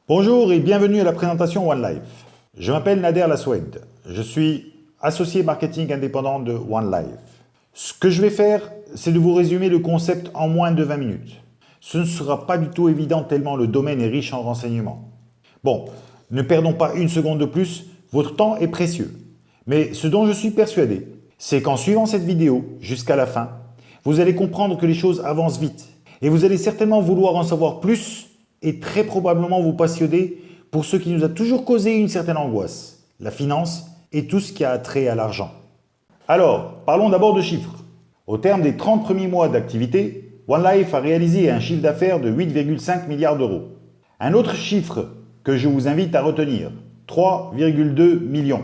Bonjour et bienvenue à la présentation OneLife. Je m'appelle Nader Laswed. Je suis associé marketing indépendant de OneLife. Ce que je vais faire, c'est de vous résumer le concept en moins de 20 minutes. Ce ne sera pas du tout évident tellement le domaine est riche en renseignements. Bon, ne perdons pas une seconde de plus, votre temps est précieux. Mais ce dont je suis persuadé, c'est qu'en suivant cette vidéo jusqu'à la fin, vous allez comprendre que les choses avancent vite. Et vous allez certainement vouloir en savoir plus et très probablement vous passionner pour ce qui nous a toujours causé une certaine angoisse, la finance et tout ce qui a trait à l'argent. Alors, parlons d'abord de chiffres. Au terme des 30 premiers mois d'activité, OneLife a réalisé un chiffre d'affaires de 8,5 milliards d'euros. Un autre chiffre que je vous invite à retenir, 3,2 millions.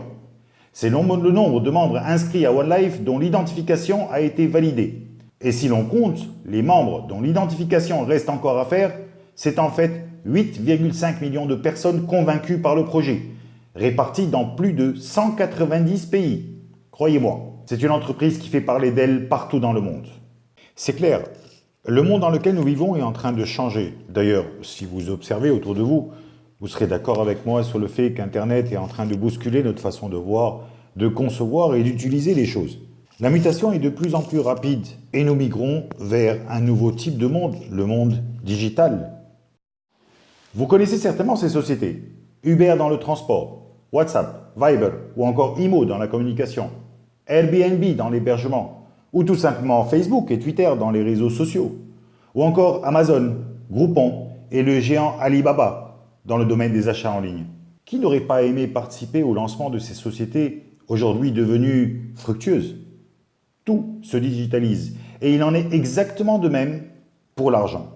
C'est le nombre de membres inscrits à OneLife dont l'identification a été validée. Et si l'on compte les membres dont l'identification reste encore à faire, c'est en fait 8,5 millions de personnes convaincues par le projet, réparties dans plus de 190 pays. Croyez-moi, c'est une entreprise qui fait parler d'elle partout dans le monde. C'est clair, le monde dans lequel nous vivons est en train de changer. D'ailleurs, si vous observez autour de vous, vous serez d'accord avec moi sur le fait qu'Internet est en train de bousculer notre façon de voir, de concevoir et d'utiliser les choses. La mutation est de plus en plus rapide et nous migrons vers un nouveau type de monde, le monde digital. Vous connaissez certainement ces sociétés. Uber dans le transport, WhatsApp, Viber ou encore Imo dans la communication, Airbnb dans l'hébergement ou tout simplement Facebook et Twitter dans les réseaux sociaux, ou encore Amazon, Groupon et le géant Alibaba dans le domaine des achats en ligne. Qui n'aurait pas aimé participer au lancement de ces sociétés aujourd'hui devenues fructueuses? Tout se digitalise et il en est exactement de même pour l'argent.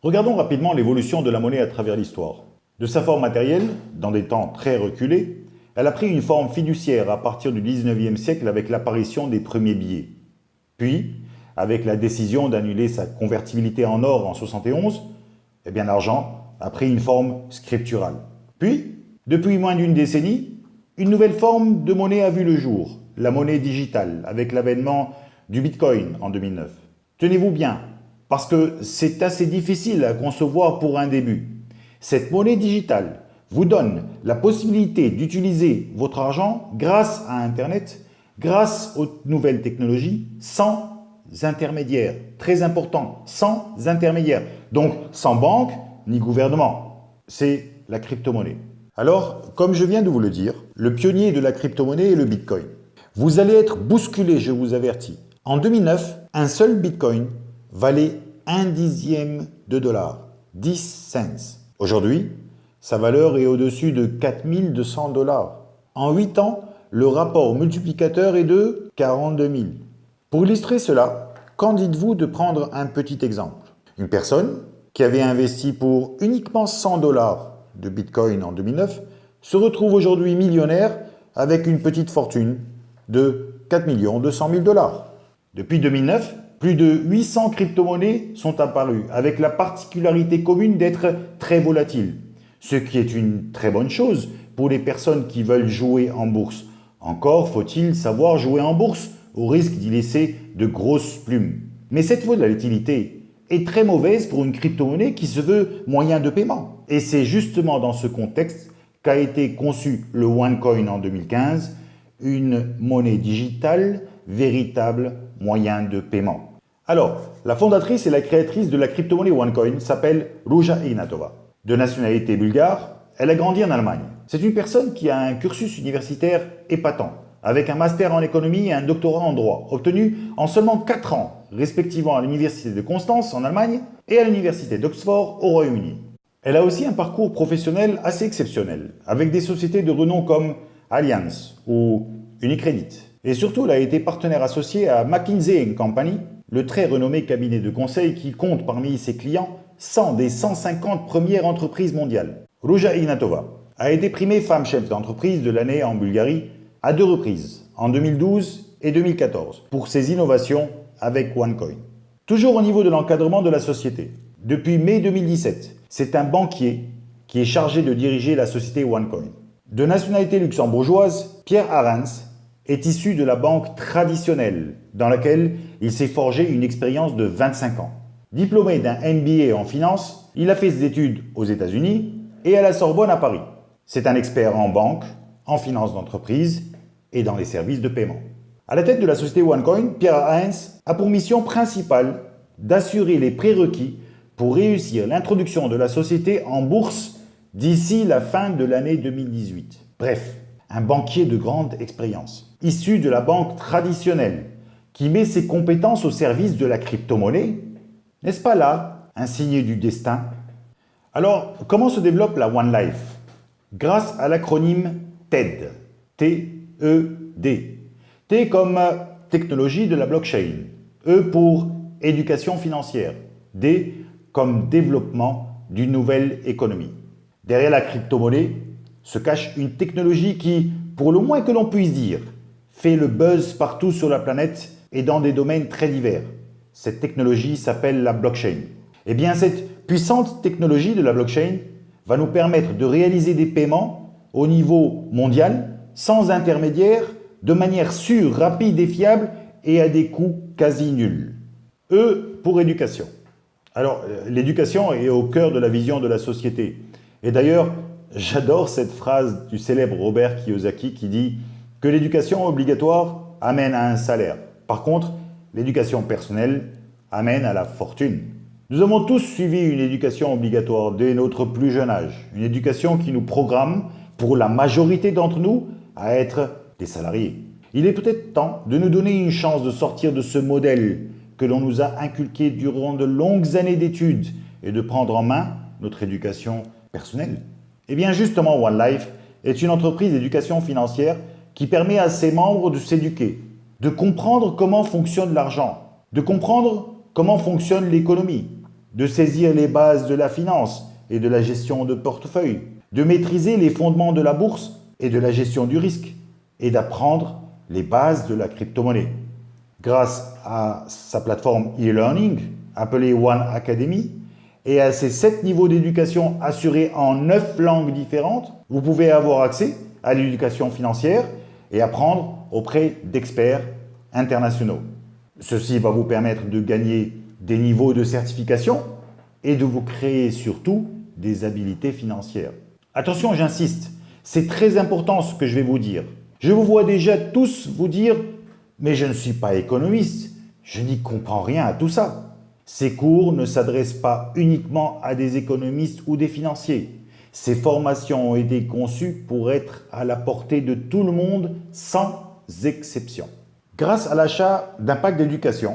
Regardons rapidement l'évolution de la monnaie à travers l'histoire. De sa forme matérielle, dans des temps très reculés, elle a pris une forme fiduciaire à partir du 19e siècle avec l'apparition des premiers billets. Puis, avec la décision d'annuler sa convertibilité en or en 71, l'argent a pris une forme scripturale. Puis, depuis moins d'une décennie, une nouvelle forme de monnaie a vu le jour, la monnaie digitale, avec l'avènement du Bitcoin en 2009. Tenez-vous bien, parce que c'est assez difficile à concevoir pour un début. Cette monnaie digitale vous donne la possibilité d'utiliser votre argent grâce à Internet, grâce aux nouvelles technologies, sans intermédiaire. Très important, sans intermédiaire. Donc, sans banque ni gouvernement. C'est la crypto-monnaie. Alors, comme je viens de vous le dire, le pionnier de la crypto-monnaie est le Bitcoin. Vous allez être bousculé, je vous avertis. En 2009, un seul Bitcoin valait 1/10 de dollar, 10 cents. Aujourd'hui, sa valeur est au-dessus de 4200 $. En 8 ans, le rapport multiplicateur est de 42 000. Pour illustrer cela, qu'en dites-vous de prendre un petit exemple? Une personne qui avait investi pour uniquement 100 $ de Bitcoin en 2009 se retrouve aujourd'hui millionnaire avec une petite fortune de 4 200 000 $. Depuis 2009, plus de 800 crypto-monnaies sont apparues avec la particularité commune d'être très volatiles, ce qui est une très bonne chose pour les personnes qui veulent jouer en bourse. Encore faut-il savoir jouer en bourse au risque d'y laisser de grosses plumes. Mais cette volatilité est très mauvaise pour une crypto-monnaie qui se veut moyen de paiement. Et c'est justement dans ce contexte qu'a été conçu le OneCoin en 2015, une monnaie digitale, véritable moyen de paiement. Alors, la fondatrice et la créatrice de la crypto-monnaie OneCoin s'appelle Ruja Ignatova. De nationalité bulgare, elle a grandi en Allemagne. C'est une personne qui a un cursus universitaire épatant, avec un master en économie et un doctorat en droit, obtenu en seulement 4 ans, respectivement à l'université de Constance en Allemagne et à l'université d'Oxford au Royaume-Uni. Elle a aussi un parcours professionnel assez exceptionnel, avec des sociétés de renom comme Allianz ou Unicredit. Et surtout, elle a été partenaire associé à McKinsey & Company, le très renommé cabinet de conseil qui compte parmi ses clients 100 des 150 premières entreprises mondiales. Ruja Ignatova a été primée femme chef d'entreprise de l'année en Bulgarie à 2 reprises, en 2012 et 2014, pour ses innovations avec OneCoin. Toujours au niveau de l'encadrement de la société, depuis mai 2017, c'est un banquier qui est chargé de diriger la société OneCoin. De nationalité luxembourgeoise, Pierre Arens est issu de la banque traditionnelle, dans laquelle il s'est forgé une expérience de 25 ans. Diplômé d'un MBA en finance, il a fait ses études aux États-Unis, et à la Sorbonne à Paris. C'est un expert en banque, en finance d'entreprise et dans les services de paiement. À la tête de la société OneCoin, Pierre Heinz a pour mission principale d'assurer les prérequis pour réussir l'introduction de la société en bourse d'ici la fin de l'année 2018. Bref, un banquier de grande expérience, issu de la banque traditionnelle, qui met ses compétences au service de la crypto-monnaie. N'est-ce pas là un signe du destin? Alors, comment se développe la One Life? Grâce à l'acronyme TED. T-E-D. T comme technologie de la blockchain. E pour éducation financière. D comme développement d'une nouvelle économie. Derrière la crypto-monnaie se cache une technologie qui, pour le moins que l'on puisse dire, fait le buzz partout sur la planète et dans des domaines très divers. Cette technologie s'appelle la blockchain. Eh bien, cette puissante technologie de la blockchain va nous permettre de réaliser des paiements au niveau mondial, sans intermédiaire, de manière sûre, rapide et fiable et à des coûts quasi nuls. E pour éducation. Alors, l'éducation est au cœur de la vision de la société. Et d'ailleurs, j'adore cette phrase du célèbre Robert Kiyosaki qui dit que l'éducation obligatoire amène à un salaire. Par contre, l'éducation personnelle amène à la fortune. Nous avons tous suivi une éducation obligatoire dès notre plus jeune âge. Une éducation qui nous programme, pour la majorité d'entre nous, à être des salariés. Il est peut-être temps de nous donner une chance de sortir de ce modèle que l'on nous a inculqué durant de longues années d'études et de prendre en main notre éducation personnelle. Eh bien justement, One Life est une entreprise d'éducation financière qui permet à ses membres de s'éduquer, de comprendre comment fonctionne l'argent, de comprendre comment fonctionne l'économie, de saisir les bases de la finance et de la gestion de portefeuille, de maîtriser les fondements de la bourse et de la gestion du risque, et d'apprendre les bases de la crypto-monnaie. Grâce à sa plateforme e-learning, appelée One Academy, et à ses 7 niveaux d'éducation assurés en 9 langues différentes, vous pouvez avoir accès à l'éducation financière et apprendre auprès d'experts internationaux. Ceci va vous permettre de gagner des niveaux de certification et de vous créer surtout des habiletés financières. Attention, j'insiste, c'est très important ce que je vais vous dire. Je vous vois déjà tous vous dire « mais je ne suis pas économiste, je n'y comprends rien à tout ça ». Ces cours ne s'adressent pas uniquement à des économistes ou des financiers. Ces formations ont été conçues pour être à la portée de tout le monde sans exception. Grâce à l'achat d'un pack d'éducation,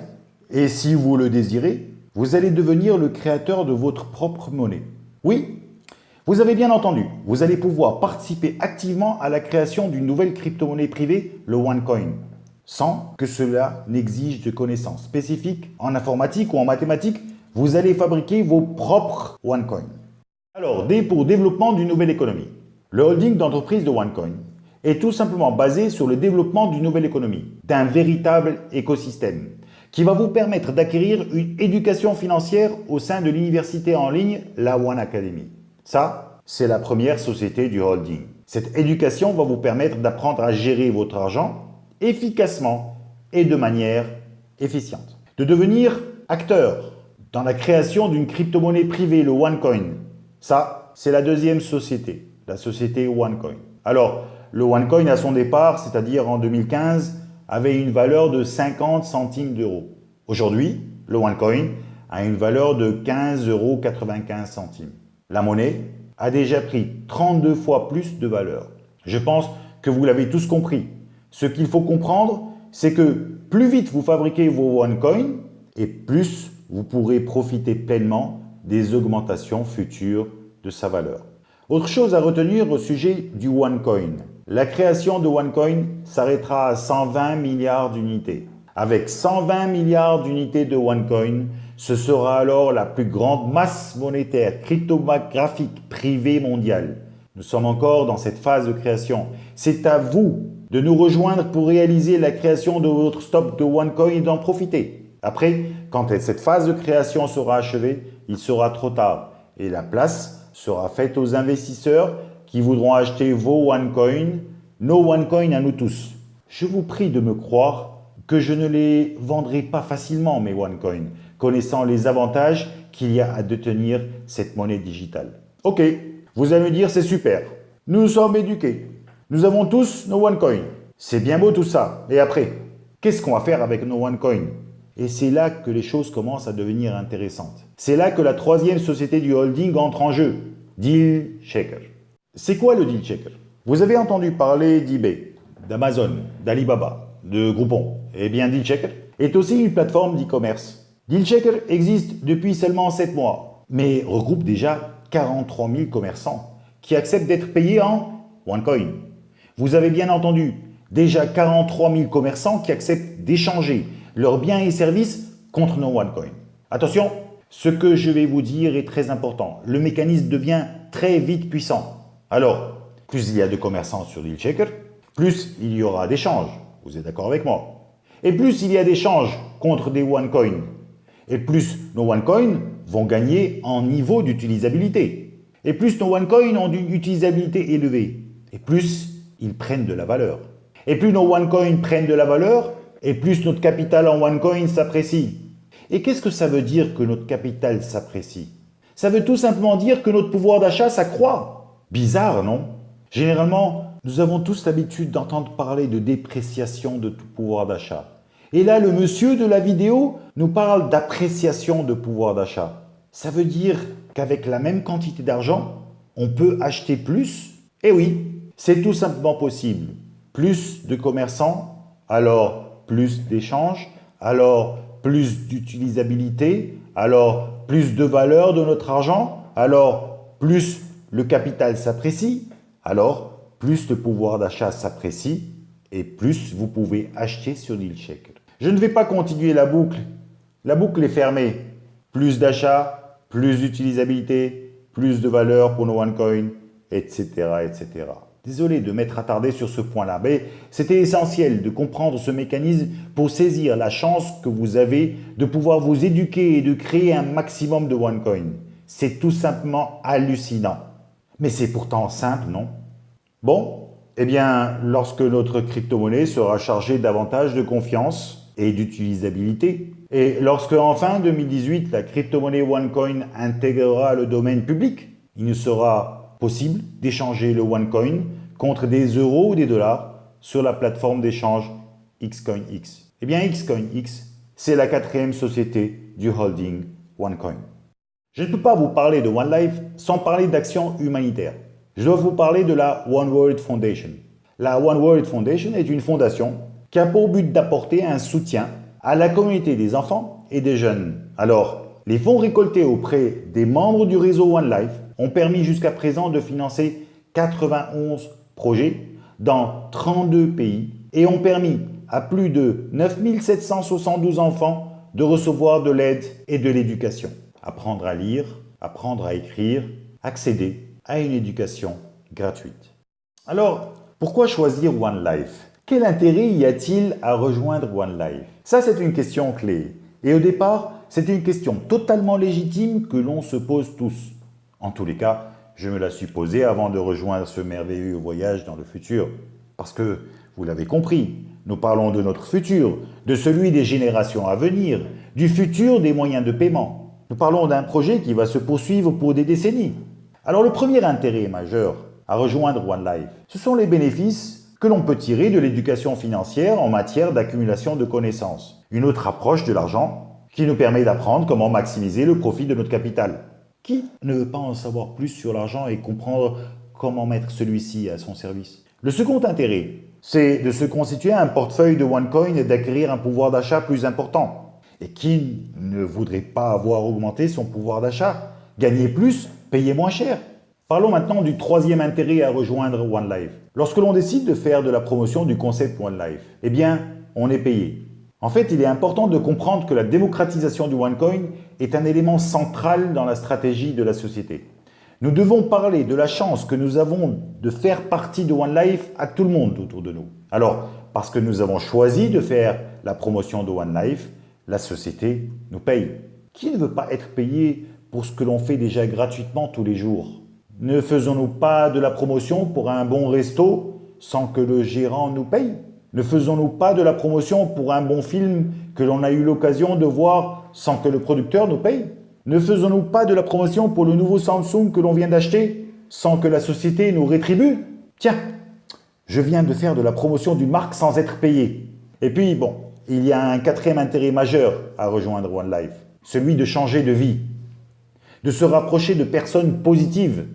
et si vous le désirez, vous allez devenir le créateur de votre propre monnaie. Oui, vous avez bien entendu, vous allez pouvoir participer activement à la création d'une nouvelle crypto-monnaie privée, le OneCoin, sans que cela n'exige de connaissances spécifiques en informatique ou en mathématiques. Vous allez fabriquer vos propres OneCoin. Alors, D pour développement d'une nouvelle économie. Le holding d'entreprise de OneCoin est tout simplement basé sur le développement d'une nouvelle économie, d'un véritable écosystème, qui va vous permettre d'acquérir une éducation financière au sein de l'université en ligne, la One Academy. Ça, c'est la première société du holding. Cette éducation va vous permettre d'apprendre à gérer votre argent efficacement et de manière efficiente. De devenir acteur dans la création d'une crypto-monnaie privée, le OneCoin. Ça, c'est la deuxième société, la société OneCoin. Alors, le OneCoin à son départ, c'est-à-dire en 2015, avait une valeur de 50 centimes d'euros. Aujourd'hui, le OneCoin a une valeur de 15,95 €. La monnaie a déjà pris 32 fois plus de valeur. Je pense que vous l'avez tous compris. Ce qu'il faut comprendre, c'est que plus vite vous fabriquez vos OneCoin et plus vous pourrez profiter pleinement des augmentations futures de sa valeur. Autre chose à retenir au sujet du OneCoin. La création de OneCoin s'arrêtera à 120 milliards d'unités. Avec 120 milliards d'unités de OneCoin, ce sera alors la plus grande masse monétaire cryptographique privée mondiale. Nous sommes encore dans cette phase de création. C'est à vous de nous rejoindre pour réaliser la création de votre stock de OneCoin et d'en profiter. Après, quand cette phase de création sera achevée, il sera trop tard et la place sera faite aux investisseurs qui voudront acheter vos OneCoin, nos OneCoin à nous tous. Je vous prie de me croire que je ne les vendrai pas facilement, mes OneCoin, connaissant les avantages qu'il y a à détenir cette monnaie digitale. Ok, Vous allez me dire, c'est super. Nous sommes éduqués. Nous avons tous nos OneCoin. C'est bien beau tout ça. Et après, qu'est-ce qu'on va faire avec nos OneCoin? Et c'est là que les choses commencent à devenir intéressantes. C'est là que la troisième société du holding entre en jeu. Deal Checker. C'est quoi le Deal Checker? Vous avez entendu parler d'eBay, d'Amazon, d'Alibaba, de Groupon. Eh bien, Deal Checker est aussi une plateforme d'e-commerce. Deal Checker existe depuis seulement 7 mois, mais regroupe déjà 43 000 commerçants qui acceptent d'être payés en OneCoin. Vous avez bien entendu, déjà 43 000 commerçants qui acceptent d'échanger leurs biens et services contre nos OneCoin. Attention, ce que je vais vous dire est très important. Le mécanisme devient très vite puissant. Alors, plus il y a de commerçants sur Deal Checker, plus il y aura d'échanges. Vous êtes d'accord avec moi? Et plus il y a d'échanges contre des OneCoin, et plus nos OneCoin vont gagner en niveau d'utilisabilité. Et plus nos OneCoin ont une utilisabilité élevée, et plus ils prennent de la valeur. Et plus nos OneCoin prennent de la valeur, et plus notre capital en OneCoin s'apprécie. Et qu'est-ce que ça veut dire que notre capital s'apprécie? Ça veut tout simplement dire que notre pouvoir d'achat s'accroît. Bizarre, non? Généralement, nous avons tous l'habitude d'entendre parler de dépréciation de tout pouvoir d'achat. Et là, le monsieur de la vidéo nous parle d'appréciation de pouvoir d'achat. Ça veut dire qu'avec la même quantité d'argent, on peut acheter plus? Eh oui, c'est tout simplement possible. Plus de commerçants, alors plus d'échanges, alors plus d'utilisabilité, alors plus de valeur de notre argent, alors plus le capital s'apprécie, alors plus le pouvoir d'achat s'apprécie et plus vous pouvez acheter sur Deal Checker. Je ne vais pas continuer la boucle. La boucle est fermée. Plus d'achats, plus d'utilisabilité, plus de valeur pour nos OneCoin, etc., etc. Désolé de m'être attardé sur ce point-là, mais c'était essentiel de comprendre ce mécanisme pour saisir la chance que vous avez de pouvoir vous éduquer et de créer un maximum de OneCoin. C'est tout simplement hallucinant. Mais c'est pourtant simple, non? Bon, eh bien, lorsque notre crypto-monnaie sera chargée davantage de confiance et d'utilisabilité, et lorsque en fin 2018, la crypto-monnaie OneCoin intégrera le domaine public, il ne sera possible d'échanger le OneCoin contre des euros ou des dollars sur la plateforme d'échange XCoinX. Eh bien, XCoinX, c'est la quatrième société du holding OneCoin. Je ne peux pas vous parler de OneLife sans parler d'action humanitaire. Je dois vous parler de la One World Foundation. La One World Foundation est une fondation qui a pour but d'apporter un soutien à la communauté des enfants et des jeunes. Alors, les fonds récoltés auprès des membres du réseau OneLife ont permis jusqu'à présent de financer 91 projets dans 32 pays et ont permis à plus de 9 772 enfants de recevoir de l'aide et de l'éducation. Apprendre à lire, apprendre à écrire, accéder à une éducation gratuite. Alors, pourquoi choisir OneLife? Quel intérêt y a-t-il à rejoindre OneLife? Ça, c'est une question clé. Et au départ, c'est une question totalement légitime que l'on se pose tous. En tous les cas, je me la suis posée avant de rejoindre ce merveilleux voyage dans le futur. Parce que, vous l'avez compris, nous parlons de notre futur, de celui des générations à venir, du futur des moyens de paiement. Nous parlons d'un projet qui va se poursuivre pour des décennies. Alors le premier intérêt majeur à rejoindre OneLife, ce sont les bénéfices que l'on peut tirer de l'éducation financière en matière d'accumulation de connaissances. Une autre approche de l'argent qui nous permet d'apprendre comment maximiser le profit de notre capital. Qui ne veut pas en savoir plus sur l'argent et comprendre comment mettre celui-ci à son service? Le second intérêt, c'est de se constituer un portefeuille de OneCoin et d'acquérir un pouvoir d'achat plus important. Et qui ne voudrait pas avoir augmenté son pouvoir d'achat? Gagner plus, payer moins cher. Parlons maintenant du troisième intérêt à rejoindre OneLife. Lorsque l'on décide de faire de la promotion du concept OneLife, eh bien, on est payé. En fait, il est important de comprendre que la démocratisation du OneCoin est un élément central dans la stratégie de la société. Nous devons parler de la chance que nous avons de faire partie de OneLife à tout le monde autour de nous. Alors, parce que nous avons choisi de faire la promotion de OneLife, la société nous paye. Qui ne veut pas être payé pour ce que l'on fait déjà gratuitement tous les jours? Ne faisons-nous pas de la promotion pour un bon resto sans que le gérant nous paye? Ne faisons-nous pas de la promotion pour un bon film que l'on a eu l'occasion de voir sans que le producteur nous paye? Ne faisons-nous pas de la promotion pour le nouveau Samsung que l'on vient d'acheter sans que la société nous rétribue? Tiens, je viens de faire de la promotion d'une marque sans être payé. Et puis, bon, il y a un quatrième intérêt majeur à rejoindre One Life, celui de changer de vie, de se rapprocher de personnes positives,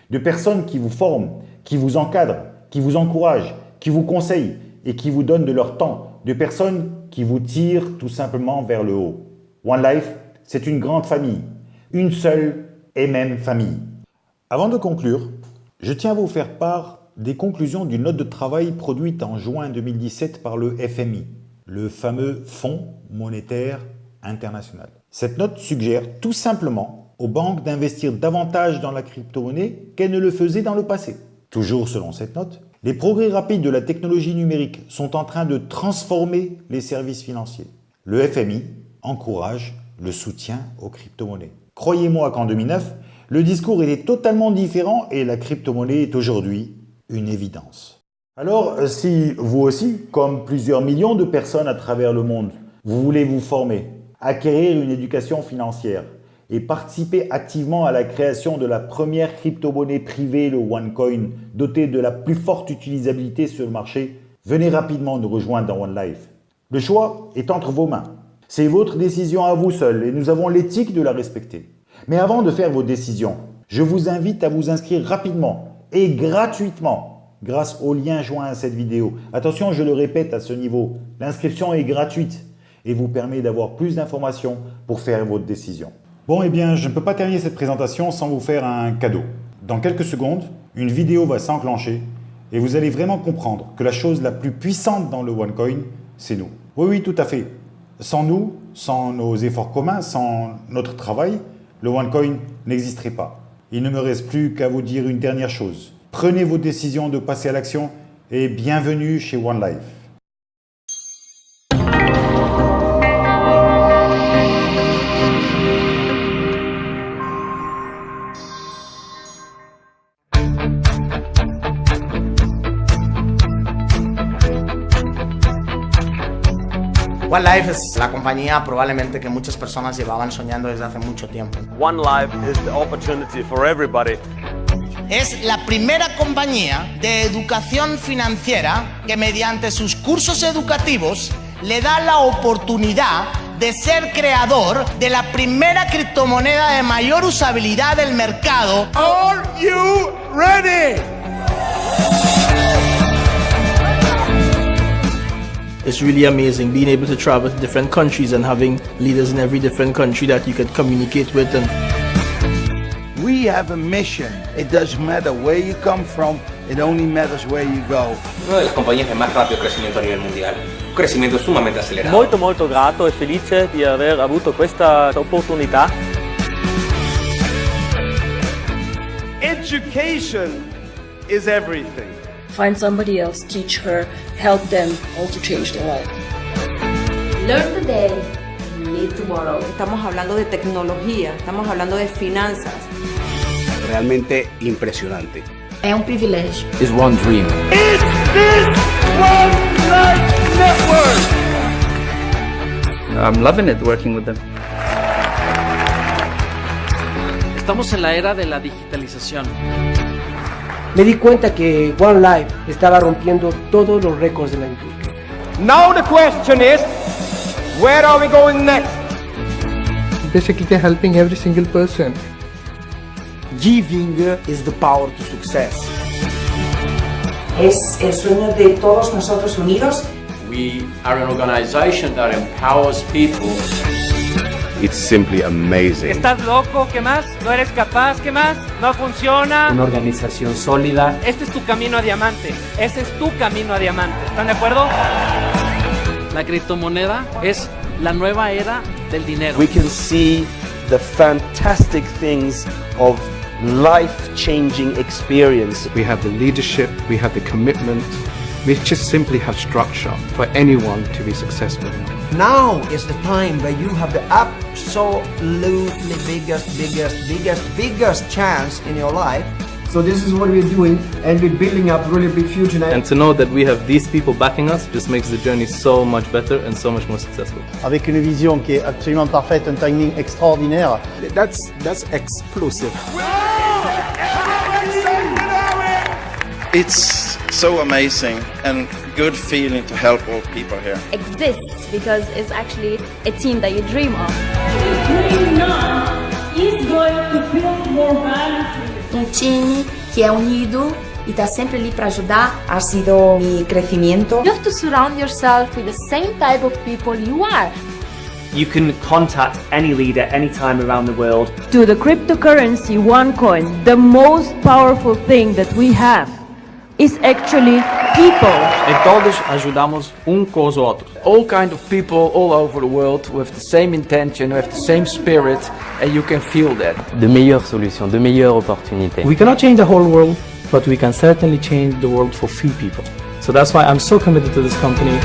de personnes qui vous forment, qui vous encadrent, qui vous encouragent, qui vous conseillent et qui vous donnent de leur temps, de personnes qui vous tirent tout simplement vers le haut. One Life, c'est une grande famille, une seule et même famille. Avant de conclure, je tiens à vous faire part des conclusions d'une note de travail produite en juin 2017 par le FMI, le fameux Fonds monétaire international. Cette note suggère tout simplement aux banques d'investir davantage dans la crypto-monnaie qu'elles ne le faisaient dans le passé. Toujours selon cette note, les progrès rapides de la technologie numérique sont en train de transformer les services financiers. Le FMI encourage le soutien aux crypto-monnaies. Croyez-moi qu'en 2009, le discours était totalement différent et la crypto-monnaie est aujourd'hui une évidence. Alors, si vous aussi, comme plusieurs millions de personnes à travers le monde, vous voulez vous former, acquérir une éducation financière et participer activement à la création de la première crypto-monnaie privée, le OneCoin, dotée de la plus forte utilisabilité sur le marché, venez rapidement nous rejoindre dans One Life. Le choix est entre vos mains. C'est votre décision à vous seul et nous avons l'éthique de la respecter. Mais avant de faire vos décisions, je vous invite à vous inscrire rapidement et gratuitement grâce au lien joint à cette vidéo. Attention, je le répète à ce niveau, l'inscription est gratuite et vous permet d'avoir plus d'informations pour faire votre décision. Bon, eh bien, je ne peux pas terminer cette présentation sans vous faire un cadeau. Dans quelques secondes, une vidéo va s'enclencher et vous allez vraiment comprendre que la chose la plus puissante dans le OneCoin, c'est nous. Oui, tout à fait. Sans nous, sans nos efforts communs, sans notre travail, le OneCoin n'existerait pas. Il ne me reste plus qu'à vous dire une dernière chose. Prenez vos décisions de passer à l'action et bienvenue chez One Life. One Life es la compañía probablemente que muchas personas llevaban soñando desde hace mucho tiempo. One Life is the opportunity for everybody. Es la primera compañía de educación financiera que mediante sus cursos educativos le da la oportunidad de ser creador de la primera criptomoneda de mayor usabilidad del mercado. Are you ready? It's really amazing being able to travel to different countries and having leaders in every different country that you could communicate with. And we have a mission. It doesn't matter where you come from, it only matters where you go. Una delle compagnie che más rápido crecimiento a nivel mundial, un crecimiento sumamente acelerado. Molto grato e felice di aver avuto questa opportunità. Education is everything. Find somebody else, teach her, help them also change their life. Learn today, live tomorrow. Estamos hablando de tecnología, estamos hablando de finanzas. Realmente impresionante. É privilégio. It's one dream. Is this One Life Network? I'm loving it working with them. Estamos en la era de la digitalización. Me di cuenta que One Life estaba rompiendo todos los récords de la industria. Now the question is, where are we going next? Basically, they're helping every single person. Giving is the power to success. Es el sueño de todos nosotros unidos. We are an organization that empowers people. It's simply amazing. ¿Estás loco? ¿Qué más? ¿No eres capaz? ¿Qué más? ¿No funciona? Una organización sólida. Este es tu camino a diamante. Ese es tu camino a diamante. ¿Están de acuerdo? La criptomoneda es la nueva era del dinero. We can see the fantastic things of life-changing experience. We have the leadership, we have the commitment, we just simply have structure for anyone to be successful. Now is the time where you have the absolutely biggest chance in your life. So this is what we're doing, and we're building up really big future. And to know that we have these people backing us just makes the journey so much better and so much more successful. Avec une vision qui est absolument parfaite, un timing extraordinaire. That's explosive. Wow! It's so amazing and good feeling to help all people here. Exists because it's actually a team that you dream of. Dream now is going to build more value. Time que é unido e está sempre ali para ajudar. Ha sido mi crecimiento. You have to surround yourself with the same type of people you are. You can contact any leader anytime around the world. To the cryptocurrency OneCoin, the most powerful thing that we have is actually people. E todos ajudamos com os outros. All kind of people all over the world with the same intention, with the same spirit, and you can feel that. De meilleures solutions, de meilleures opportunités. We cannot change the whole world, but we can certainly change the world for few people. So that's why I'm so committed to this company.